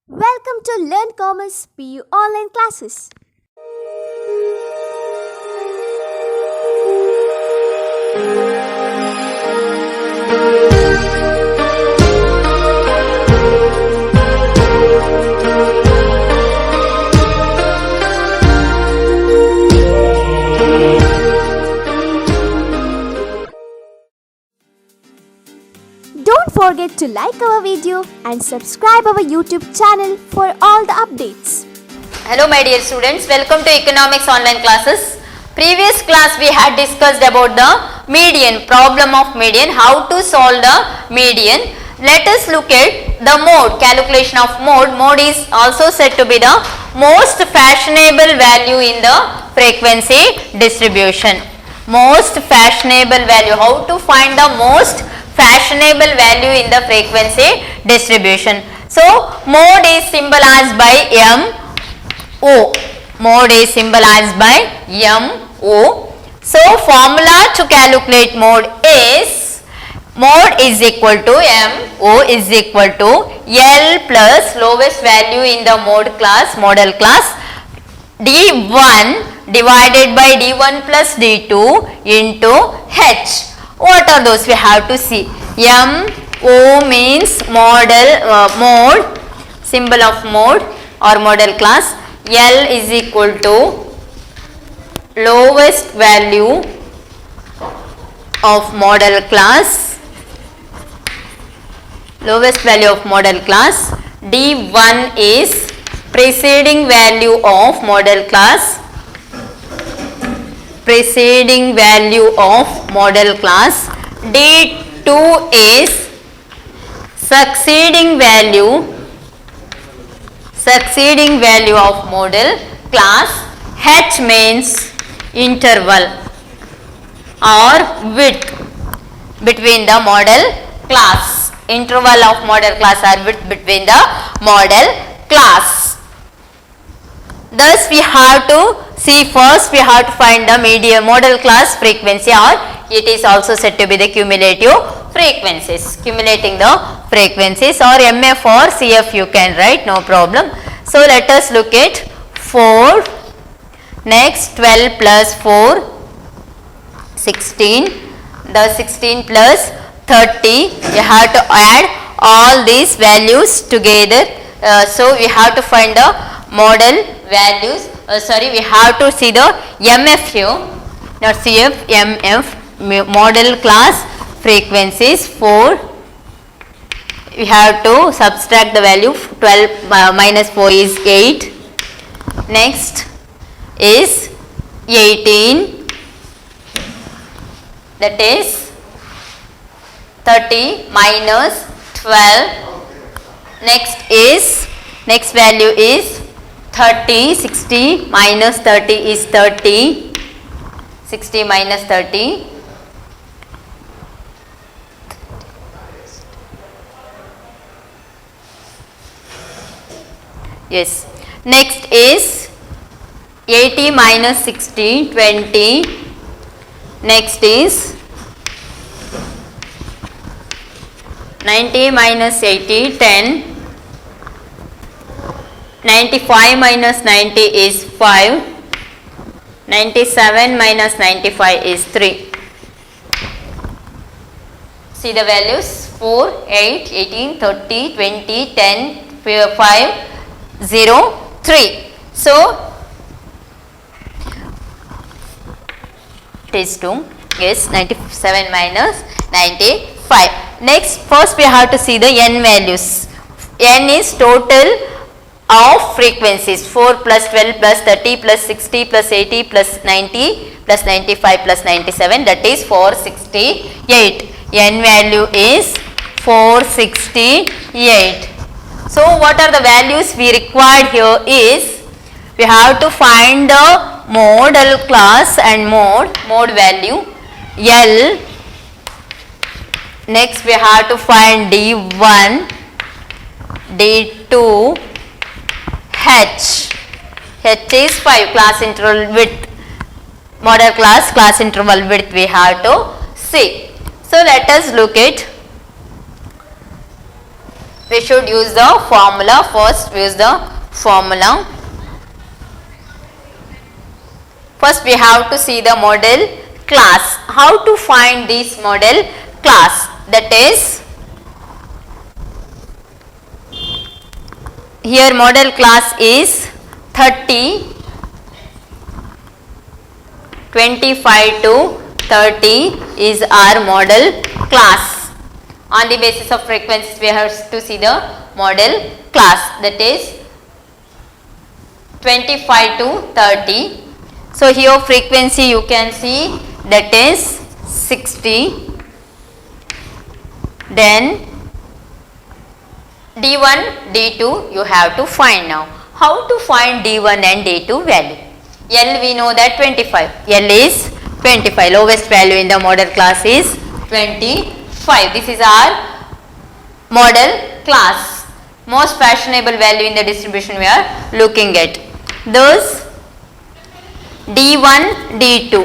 Welcome to Learn Commerce PU online classes. Don't forget to like our video and subscribe our YouTube channel for all the updates. Hello my dear students, welcome to economics online classes. Previous class we had discussed about the median, problem of median, how to solve the median. Let us look at the mode, calculation of mode. Mode is also said to be the most fashionable value in the frequency distribution. Most fashionable value, how to find the most fashionable value in the frequency distribution. So, mode is symbolized by MO. Mode is symbolized by MO. So, formula to calculate mode is equal to MO is equal to L plus lowest value in the mode class, model class, D1 divided by D1 plus D2 into H. What are those? We have to see. MO means mode, symbol of mode or model class. L is equal to lowest value of model class. Lowest value of model class. D1 is preceding value of model class. Preceding value of model class. D2 is succeeding value of model class. H means interval or width between the model class. Interval of model class or width between the model class. Thus we have to see, first we have to find the median model class frequency, or it is also said to be the cumulative frequencies. Cumulating the frequencies, or MF or CF you can write, no problem. So let us look at 4, next 12 plus 4, 16, the 16 plus 30, you have to add all these values together. So we have to find the model values. We have to see the MF here, not CF, MF, model class frequencies 4. We have to subtract the value. 12 minus 4 is 8. Next is 18, that is 30 minus 12. Next value is 30, 60 minus 30 is 30, 60 minus 30, yes. Next is 80 minus 60, 20, next is 90 minus 80, 10, 95 minus 90 is 5, 97 minus 95 is 3. See the values 4, 8, 18, 30, 20, 10, 5, 0, 3. So, it is 2, yes, 97 minus 95. Next, first we have to see the N values. N is total of frequencies, 4 plus 12 plus 30 plus 60 plus 80 plus 90 plus 95 plus 97, that is 468. N value is 468. So what are the values we required here is, we have to find the model class and mode value L. Next we have to find D1, D2, H is 5, class interval width, model class interval width we have to see. So let us look at we should use the formula. First use the formula. First we have to see the model class. How to find this model class? That is, here model class is 30, 25 to 30 is our model class. On the basis of frequencies we have to see the model class, that is 25 to 30. So here frequency you can see, that is 60. Then D1, D2 you have to find now. How to find D1 and D2 value? L we know that 25. L is 25. Lowest value in the model class is 25. This is our model class. Most fashionable value in the distribution we are looking at. Thus D1, D2,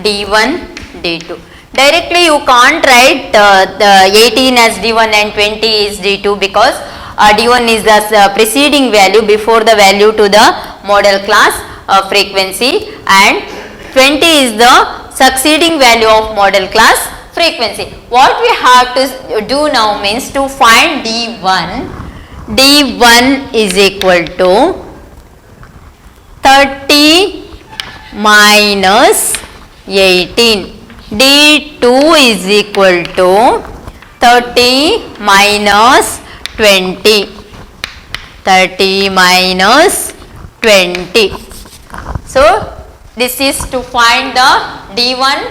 D1, D2. Directly you can't write the 18 as D1 and 20 is D2 because D1 is the preceding value before the value to the model class frequency, and 20 is the succeeding value of model class frequency. What we have to do now means to find D1. D1 is equal to 30 minus 18. D2 is equal to 30 minus 20. 30 minus 20. So this is to find the D1,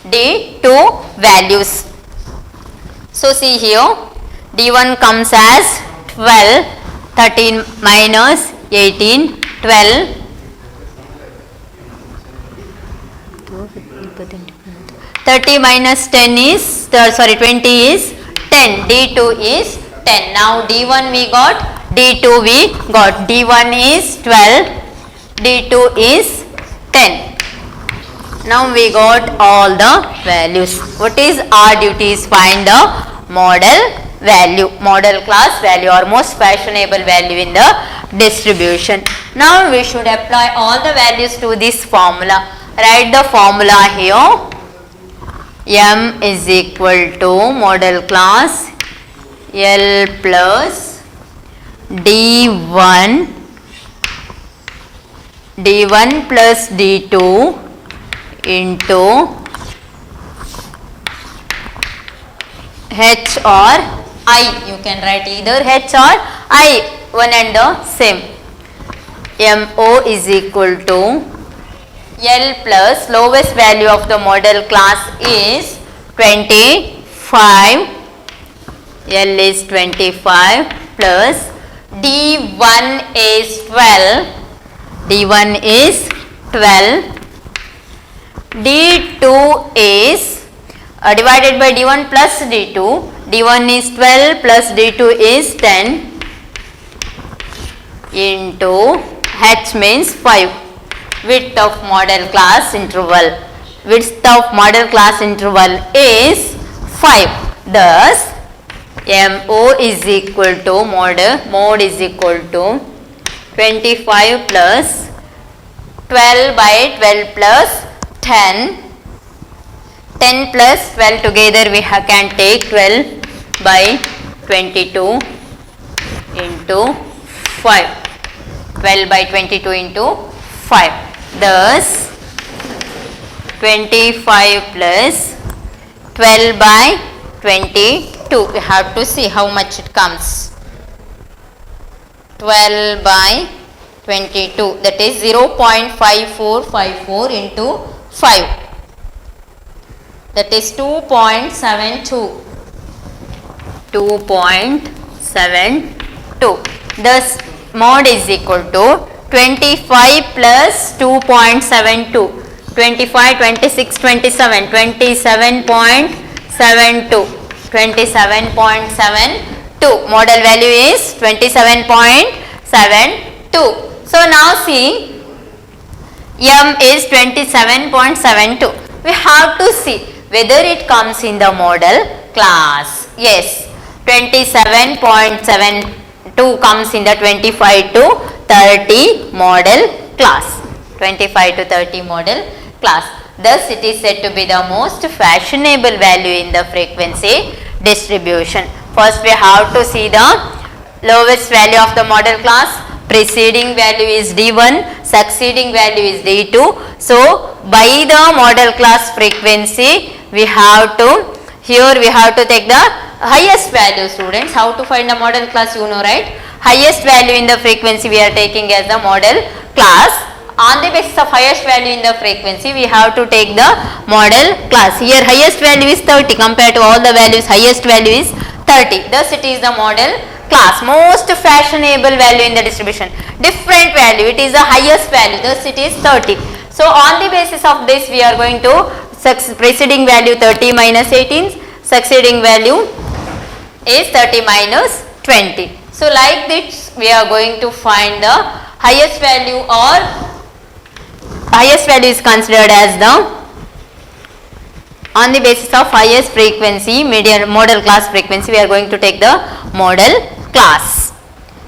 D2 values. So see here, D1 comes as 12, 13 minus 18, 12. 30 minus 10 is, 20 is 10, D2 is 10. Now D1 we got, D2 we got. D1 is 12, D2 is 10. Now we got all the values. What is our duty is find the model value, model class value or most fashionable value in the distribution. Now we should apply all the values to this formula. Write the formula here. M is equal to model class L plus D1 plus D2 into H or I. You can write either H or I, one and the same. MO is equal to L plus lowest value of the model class is 25. L is 25 plus D1 is 12. D1 is 12. D2 is divided by D1 plus D2. D1 is 12 plus D2 is 10 into H means 5. Width of model class interval. Width of model class interval is 5. Thus, MO is equal to mod is equal to 25 plus 12 by 12 plus 10. 10 plus 12 together we can take 12 by 22 into 5. 12 by 22 into 5. Thus, 25 plus 12 by 22. We have to see how much it comes. 12 by 22, that is 0.5454 into 5. That is 2.72. 2.72. Thus, mod is equal to 25 plus 2.72. 25, 26, 27. 27.72. 27.72. Model value is 27.72. So now see, M is 27.72. We have to see whether it comes in the model class. Yes, 27.72 comes in the 25 to 30 model class. 25 to 30 model class. Thus, it is said to be the most fashionable value in the frequency distribution. First, we have to see the lowest value of the model class. Preceding value is D1, succeeding value is D2. So, by the model class frequency, we have to take the highest value, students. How to find the model class, you know, right? Highest value in the frequency we are taking as the model class. On the basis of highest value in the frequency, we have to take the model class. Here highest value is 30 compared to all the values, highest value is 30. Thus it is the model class, most fashionable value in the distribution. Different value, it is the highest value, thus it is 30. So on the basis of this, we are going to preceding value 30 minus 18, succeeding value is 30 minus 20. So like this, we are going to find the highest value, or highest value is considered as the, on the basis of highest frequency, median model class frequency, we are going to take the model class.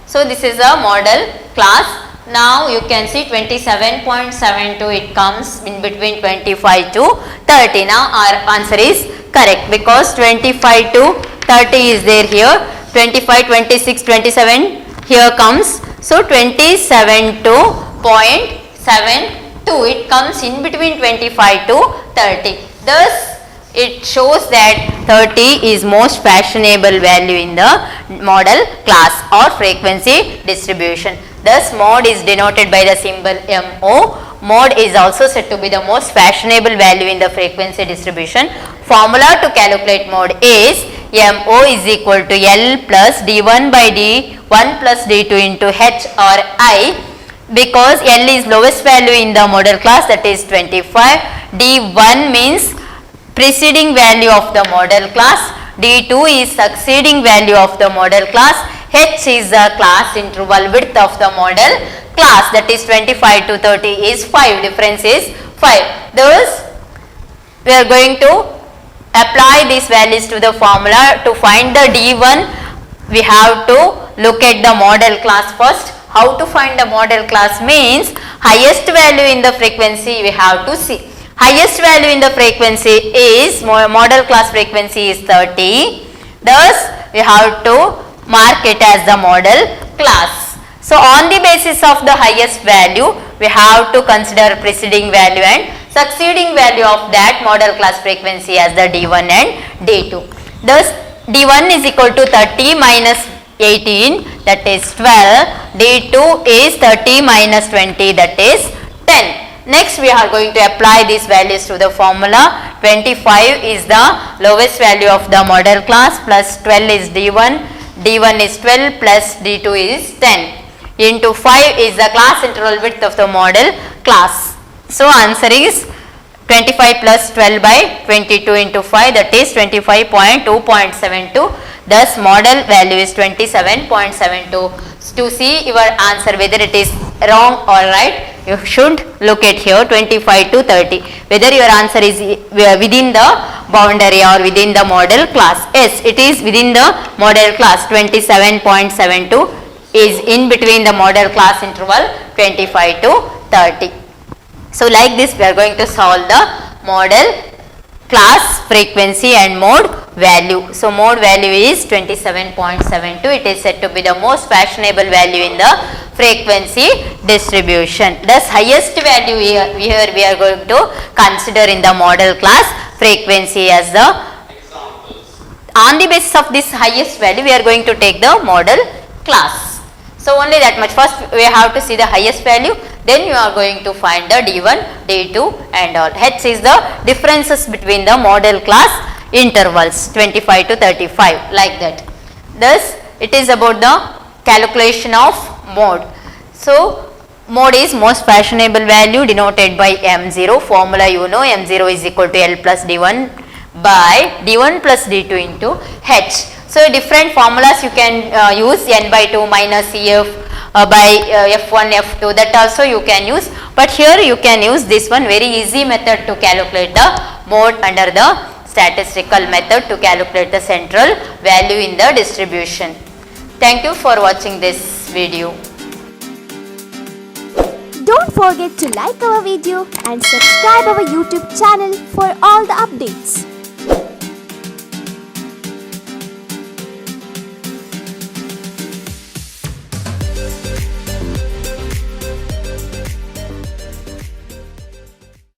So this is a model class. Now you can see 27.72, it comes in between 25 to 30. Now our answer is correct because 25 to 30 is there here. 25, 26, 27 here comes. So 27 to 0.72, it comes in between 25 to 30. Thus it shows that 30 is most fashionable value in the model class or frequency distribution. Thus mod is denoted by the symbol MO. Mod is also said to be the most fashionable value in the frequency distribution. Formula to calculate mod is MO is equal to L plus D1 by D1 plus D2 into H or I, because L is lowest value in the model class, that is 25. D1 means preceding value of the model class. D2 is succeeding value of the model class. H is the class interval width of the model class, that is 25 to 30 is 5, difference is 5. Thus, we are going to apply these values to the formula. To find the D1, we have to look at the model class first. How to find the model class means highest value in the frequency we have to see. Highest value in the frequency is, model class frequency is 30. Thus, we have to mark it as the model class. So, on the basis of the highest value, we have to consider preceding value and succeeding value of that model class frequency as the D1 and D2. Thus, D1 is equal to 30 minus 18, that is 12. D2 is 30 minus 20, that is 10. Next, we are going to apply these values to the formula. 25 is the lowest value of the model class, plus 12 is D1. D1 is 12 plus D2 is 10. Into 5 is the class interval width of the model class. So, answer is 25 plus 12 by 22 into 5, that is 25.2.72. Thus, model value is 27.72. To see your answer whether it is wrong or right, you should look at here 25 to 30. Whether your answer is within the boundary or within the model class. Yes, it is within the model class. 27.72 is in between the model class interval 25 to 30. So, like this we are going to solve the model class frequency and mode value. So, mode value is 27.72. It is said to be the most fashionable value in the frequency distribution. Thus, highest value here we are going to consider in the model class frequency as the, on the basis of this highest value we are going to take the model class. So, only that much. First we have to see the highest value, then you are going to find the D1, D2 and all. H is the differences between the model class intervals 25 to 35, like that. Thus, it is about the calculation of mode. So, mode is most fashionable value denoted by M0. Formula you know, M0 is equal to L plus D1 by D1 plus D2 into H. So, different formulas you can use, N by 2 minus CF by F1, F2, that also you can use. But here you can use this one, very easy method to calculate the mode under the statistical method to calculate the central value in the distribution. Thank you for watching this video. Don't forget to like our video and subscribe our YouTube channel for all the updates.